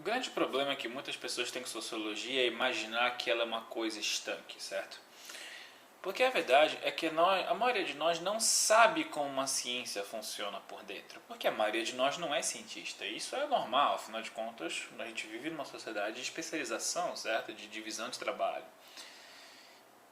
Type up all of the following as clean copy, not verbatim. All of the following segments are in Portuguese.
grande problema é que muitas pessoas têm com sociologia é imaginar que ela é uma coisa estanque, certo? Porque a verdade é que a maioria de nós não sabe como uma ciência funciona por dentro. Porque a maioria de nós não é cientista. E isso é normal, afinal de contas, a gente vive numa sociedade de especialização, certo? De divisão de trabalho.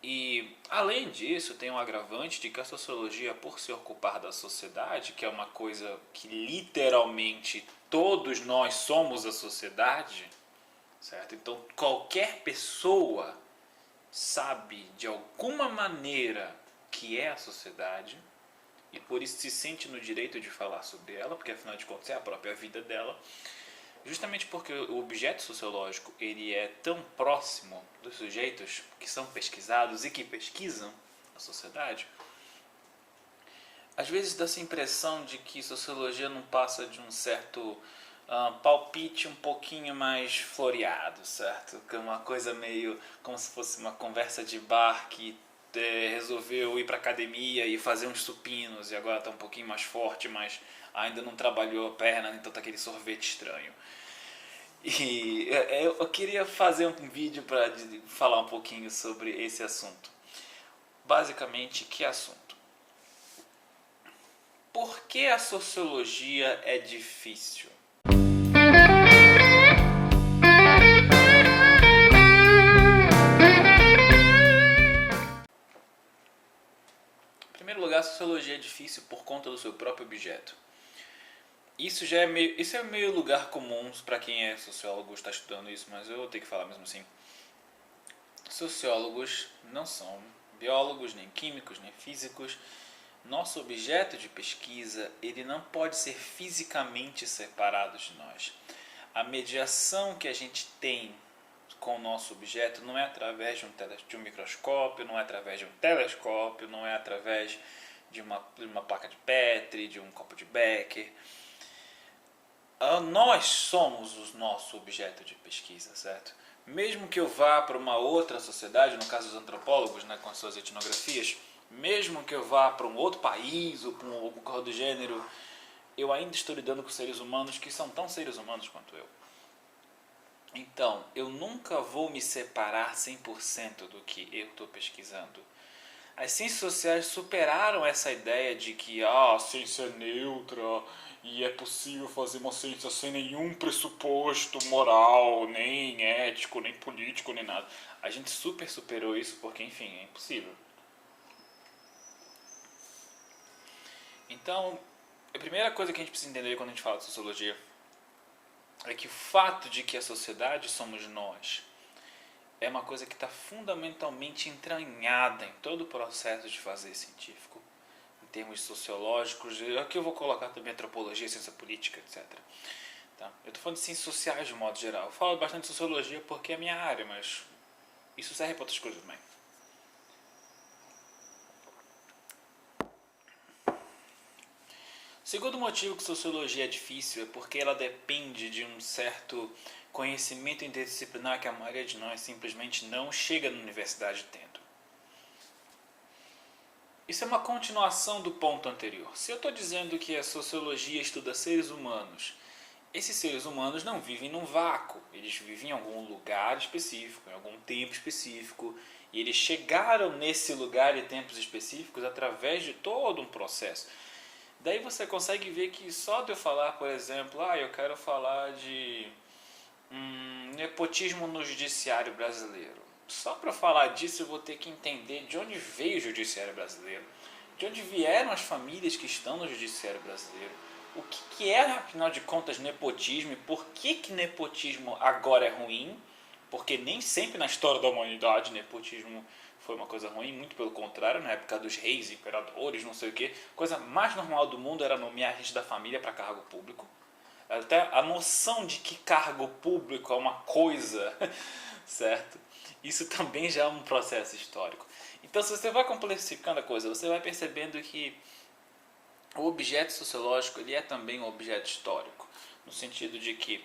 E, além disso, tem um agravante de que a sociologia, por se ocupar da sociedade, que é uma coisa que literalmente todos nós somos a sociedade, certo? Então, qualquer pessoa sabe de alguma maneira que é a sociedade e por isso se sente no direito de falar sobre ela, porque afinal de contas é a própria vida dela, justamente porque o objeto sociológico ele é tão próximo dos sujeitos que são pesquisados e que pesquisam a sociedade. Às vezes dá essa impressão de que sociologia não passa de um certo palpite um pouquinho mais floreado, certo? Que é uma coisa meio como se fosse uma conversa de bar que resolveu ir para academia e fazer uns supinos e agora está um pouquinho mais forte, mas ainda não trabalhou a perna, então está aquele sorvete estranho. E eu queria fazer um vídeo para falar um pouquinho sobre esse assunto. Basicamente, que assunto? Por que a sociologia é difícil? Em primeiro lugar, a sociologia é difícil por conta do seu próprio objeto. Isso é meio lugar comum para quem é sociólogo está estudando isso, mas eu vou ter que falar mesmo assim. Sociólogos não são biólogos, nem químicos, nem físicos. Nosso objeto de pesquisa ele não pode ser fisicamente separado de nós. A mediação que a gente tem com o nosso objeto não é através de um microscópio, não é através de um telescópio, não é através de uma placa de Petri, de um copo de Becker. Nós somos o nosso objeto de pesquisa, certo? Mesmo que eu vá para uma outra sociedade, no caso dos antropólogos, né, com as suas etnografias, mesmo que eu vá para um outro país ou para alguma coisa do gênero, eu ainda estou lidando com seres humanos que são tão seres humanos quanto eu. Então, eu nunca vou me separar 100% do que eu estou pesquisando. As ciências sociais superaram essa ideia de que a ciência é neutra e é possível fazer uma ciência sem nenhum pressuposto moral, nem ético, nem político, nem nada. A gente superou isso porque, enfim, é impossível. Então, a primeira coisa que a gente precisa entender quando a gente fala de sociologia é que o fato de que a sociedade somos nós é uma coisa que está fundamentalmente entranhada em todo o processo de fazer científico, em termos sociológicos. Aqui eu vou colocar também antropologia, ciência política, etc. Tá? Eu estou falando de ciências sociais de modo geral. Eu falo bastante de sociologia porque é a minha área, mas isso serve para outras coisas também. O segundo motivo que sociologia é difícil é porque ela depende de um certo conhecimento interdisciplinar que a maioria de nós simplesmente não chega na universidade tendo. Isso é uma continuação do ponto anterior. Se eu estou dizendo que a sociologia estuda seres humanos, esses seres humanos não vivem num vácuo, eles vivem em algum lugar específico, em algum tempo específico, e eles chegaram nesse lugar e tempos específicos através de todo um processo. Daí você consegue ver que só de eu falar, por exemplo, eu quero falar de nepotismo no judiciário brasileiro. Só para falar disso eu vou ter que entender de onde veio o judiciário brasileiro, de onde vieram as famílias que estão no judiciário brasileiro, o que é, afinal de contas, nepotismo e por que nepotismo agora é ruim, porque nem sempre na história da humanidade nepotismo foi uma coisa ruim, muito pelo contrário, na época dos reis, imperadores, não sei o que, a coisa mais normal do mundo era nomear gente da família para cargo público. Até a noção de que cargo público é uma coisa, certo? Isso também já é um processo histórico. Então, se você vai complexificando a coisa, você vai percebendo que o objeto sociológico ele é também um objeto histórico, no sentido de que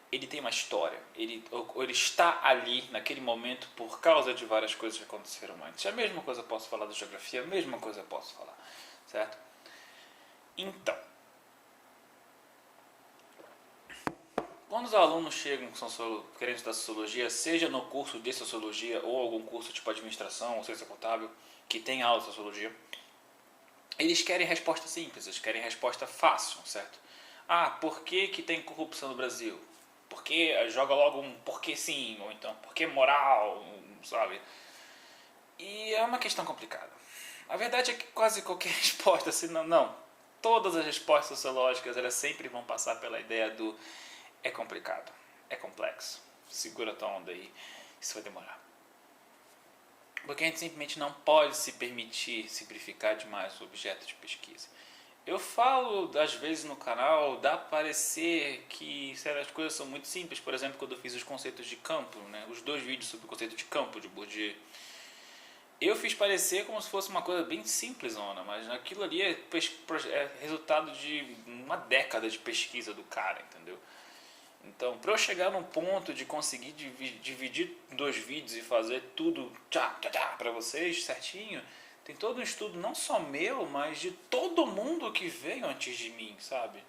ele tem uma história, ele está ali naquele momento por causa de várias coisas que aconteceram antes. A mesma coisa eu posso falar da geografia, a mesma coisa eu posso falar, certo? Então, Quando os alunos chegam querendo estudar sociologia, seja no curso de sociologia ou algum curso tipo administração ou ciência contábil, que tem aula de sociologia, eles querem resposta simples, eles querem resposta fácil, certo? Ah, por que que tem corrupção no Brasil? Porque joga logo um porquê sim, ou então porquê moral, sabe? E é uma questão complicada. A verdade é que quase qualquer resposta, se não, todas as respostas sociológicas elas sempre vão passar pela ideia do é complicado, é complexo, segura a tua onda aí, isso vai demorar. Porque a gente simplesmente não pode se permitir simplificar demais o objeto de pesquisa. Eu falo, às vezes, no canal, dá para parecer que certas coisas são muito simples. Por exemplo, quando eu fiz os conceitos de campo, né, os 2 vídeos sobre o conceito de campo de Bourdieu, eu fiz parecer como se fosse uma coisa bem simples, mas aquilo ali é resultado de uma década de pesquisa do cara, entendeu? Então, para eu chegar num ponto de conseguir dividir 2 vídeos e fazer tudo para vocês certinho, tem todo um estudo não só meu, mas de todo mundo que veio antes de mim, sabe?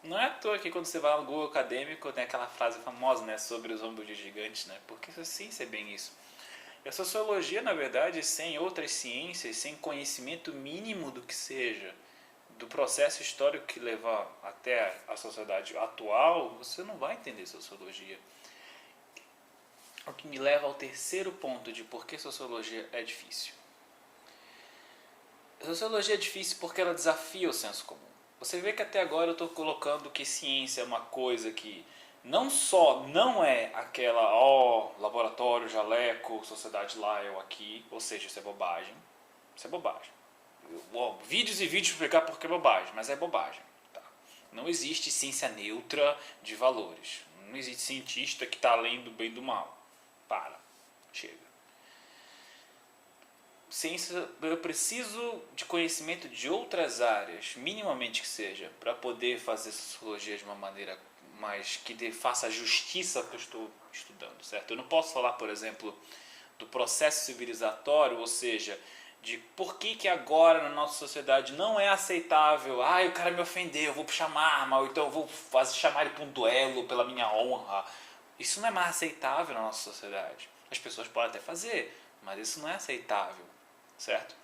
Não é à toa que quando você vai no Google Acadêmico tem aquela frase famosa, né, sobre os ombros de gigantes, né? Porque sim, é bem isso. E a sociologia, na verdade, sem outras ciências, sem conhecimento mínimo do que seja, do processo histórico que leva até a sociedade atual, você não vai entender sociologia. O que me leva ao terceiro ponto de por que sociologia é difícil. A sociologia é difícil porque ela desafia o senso comum. Você vê que até agora eu estou colocando que ciência é uma coisa que não só não é aquela, laboratório, jaleco, sociedade lá, eu aqui, ou seja, isso é bobagem. Isso é bobagem. Vídeos e vídeos para explicar porque é bobagem, mas é bobagem. Tá? Não existe ciência neutra de valores. Não existe cientista que está além do bem e do mal. Para. Chega. Ciência, eu preciso de conhecimento de outras áreas, minimamente que seja, para poder fazer sociologia de uma maneira mais que faça justiça ao que eu estou estudando, certo? Eu não posso falar, por exemplo, do processo civilizatório, ou seja, de por que agora na nossa sociedade não é aceitável, o cara me ofendeu, eu vou puxar uma arma, ou então eu vou chamar ele para um duelo pela minha honra. Isso não é mais aceitável na nossa sociedade. As pessoas podem até fazer, mas isso não é aceitável, certo?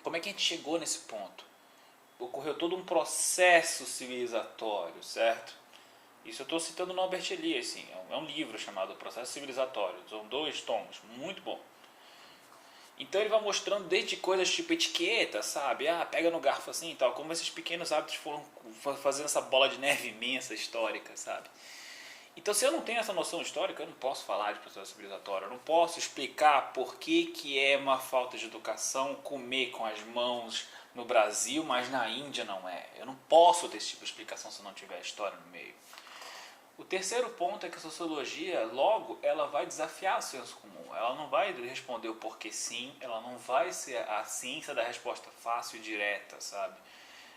Como é que a gente chegou nesse ponto? Ocorreu todo um processo civilizatório, certo? Isso eu estou citando no Albert Elias, assim, é um livro chamado Processo Civilizatório, são 2 tomos, muito bom. Então ele vai mostrando desde coisas tipo etiqueta, sabe? Pega no garfo assim e tal, como esses pequenos hábitos foram fazendo essa bola de neve imensa histórica, sabe? Então se eu não tenho essa noção histórica, eu não posso falar de processo civilizatório, eu não posso explicar por que é uma falta de educação comer com as mãos no Brasil, mas na Índia não é. Eu não posso ter esse tipo de explicação se não tiver história no meio. O terceiro ponto é que a sociologia, logo, ela vai desafiar o senso comum. Ela não vai responder o porquê sim, ela não vai ser a ciência da resposta fácil e direta, sabe?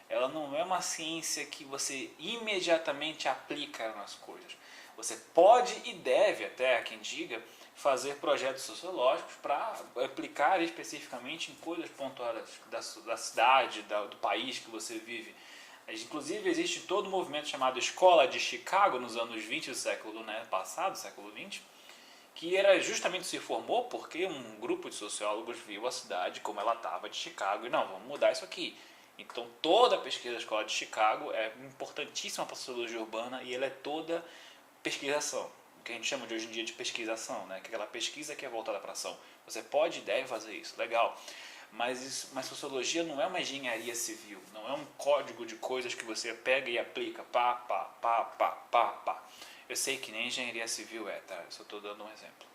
Ela não é uma ciência que você imediatamente aplica nas coisas. Você pode e deve, até há quem diga, fazer projetos sociológicos para aplicar especificamente em coisas pontuais da cidade, do país que você vive. Inclusive existe todo um movimento chamado Escola de Chicago nos anos 20 do século passado, século 20, que era justamente se formou porque um grupo de sociólogos viu a cidade como ela estava de Chicago e não, vamos mudar isso aqui. Então toda a pesquisa da Escola de Chicago é importantíssima para a sociologia urbana e ela é toda pesquisação, o que a gente chama de hoje em dia de pesquisação, né? Que é aquela pesquisa que é voltada para a ação. Você pode e deve fazer isso, legal. Mas sociologia não é uma engenharia civil, não é um código de coisas que você pega e aplica, pá. Eu sei que nem engenharia civil tá? Eu só estou dando um exemplo.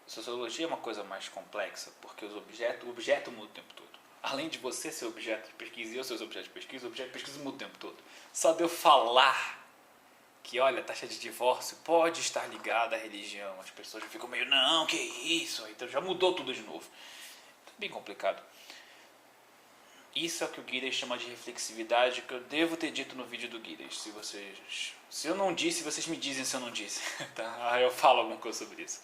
Sociologia é uma coisa mais complexa, porque o objeto muda o tempo todo. Além de você ser objeto de pesquisa e eu ser objeto de pesquisa, o objeto de pesquisa muda o tempo todo. Só de eu falar que, olha, a taxa de divórcio pode estar ligada à religião, as pessoas já ficam meio, não, que isso? Então já mudou tudo de novo. Bem complicado. Isso é o que o Giddens chama de reflexividade, que eu devo ter dito no vídeo do Giddens. Se eu não disse, vocês me dizem se eu não disse. Tá? Aí eu falo alguma coisa sobre isso.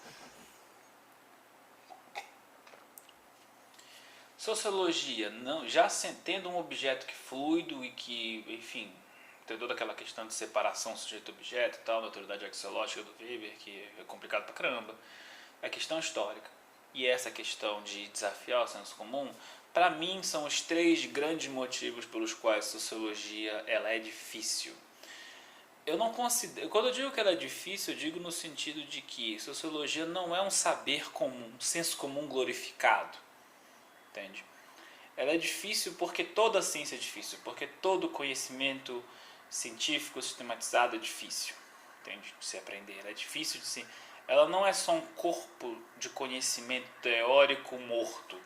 Sociologia, não, já tendo um objeto que fluido e que, enfim, tem toda aquela questão de separação sujeito-objeto e tal, da autoridade axiológica do Weber, que é complicado pra caramba. A questão histórica e essa questão de desafiar o senso comum, para mim são os três grandes motivos pelos quais a sociologia ela é difícil. Eu não considero, quando eu digo que ela é difícil, eu digo no sentido de que sociologia não é um saber comum, um senso comum glorificado, entende? Ela é difícil porque toda a ciência é difícil, porque todo conhecimento científico sistematizado é difícil, entende? De se aprender, ela é difícil de se... Ela não é só um corpo de conhecimento teórico morto,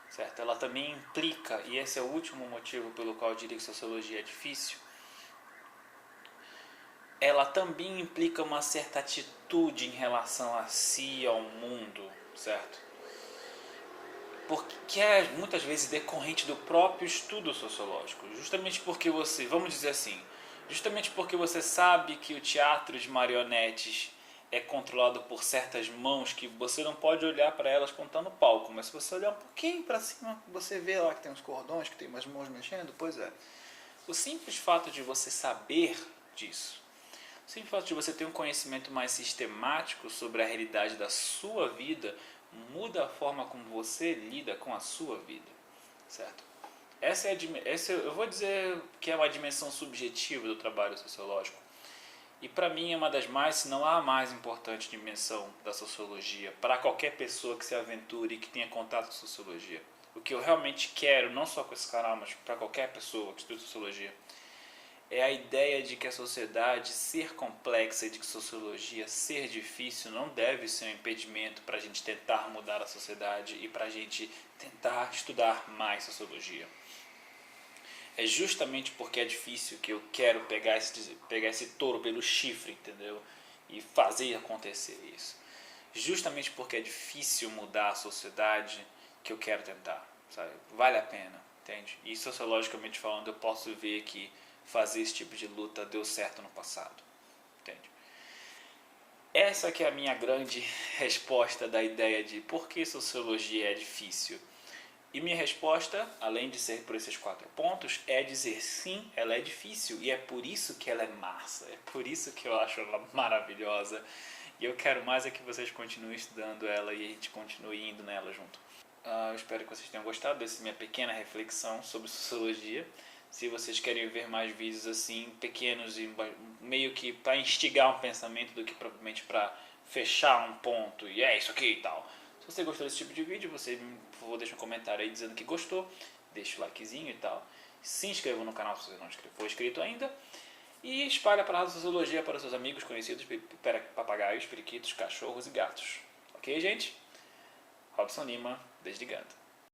certo? Ela também implica, e esse é o último motivo pelo qual eu diria que sociologia é difícil, ela também implica uma certa atitude em relação a si e ao mundo, certo? Porque é muitas vezes decorrente do próprio estudo sociológico, justamente porque você, vamos dizer assim, justamente porque você sabe que o teatro de marionetes é controlado por certas mãos que você não pode olhar para elas quando está no palco, mas se você olhar um pouquinho para cima, você vê lá que tem uns cordões, que tem umas mãos mexendo, pois é. O simples fato de você saber disso, o simples fato de você ter um conhecimento mais sistemático sobre a realidade da sua vida, muda a forma como você lida com a sua vida, certo? Essa eu vou dizer que é uma dimensão subjetiva do trabalho sociológico. E para mim é uma das mais, se não a mais importante dimensão da sociologia, para qualquer pessoa que se aventure e que tenha contato com sociologia. O que eu realmente quero, não só com esse canal, mas para qualquer pessoa que estude sociologia, é a ideia de que a sociedade ser complexa e de que sociologia ser difícil não deve ser um impedimento para a gente tentar mudar a sociedade e para a gente tentar estudar mais sociologia. É justamente porque é difícil que eu quero pegar esse touro pelo chifre, entendeu? E fazer acontecer isso. Justamente porque é difícil mudar a sociedade que eu quero tentar, sabe? Vale a pena, entende? E sociologicamente falando, eu posso ver que fazer esse tipo de luta deu certo no passado, entende? Essa que é a minha grande resposta da ideia de por que sociologia é difícil. E minha resposta, além de ser por esses 4 pontos, é dizer sim, ela é difícil e é por isso que ela é massa, é por isso que eu acho ela maravilhosa e eu quero mais é que vocês continuem estudando ela e a gente continue indo nela junto. Eu espero que vocês tenham gostado dessa minha pequena reflexão sobre sociologia. Se vocês querem ver mais vídeos assim, pequenos e meio que para instigar um pensamento do que propriamente para fechar um ponto e é isso aqui e tal. Se você gostou desse tipo de vídeo, você, por favor, deixa um comentário aí dizendo que gostou, deixa o likezinho e tal. Se inscreva no canal se você não for inscrito ainda. E espalhe a palavra da sociologia para seus amigos, conhecidos, papagaios, periquitos, cachorros e gatos. Ok, gente? Robson Lima, desligando.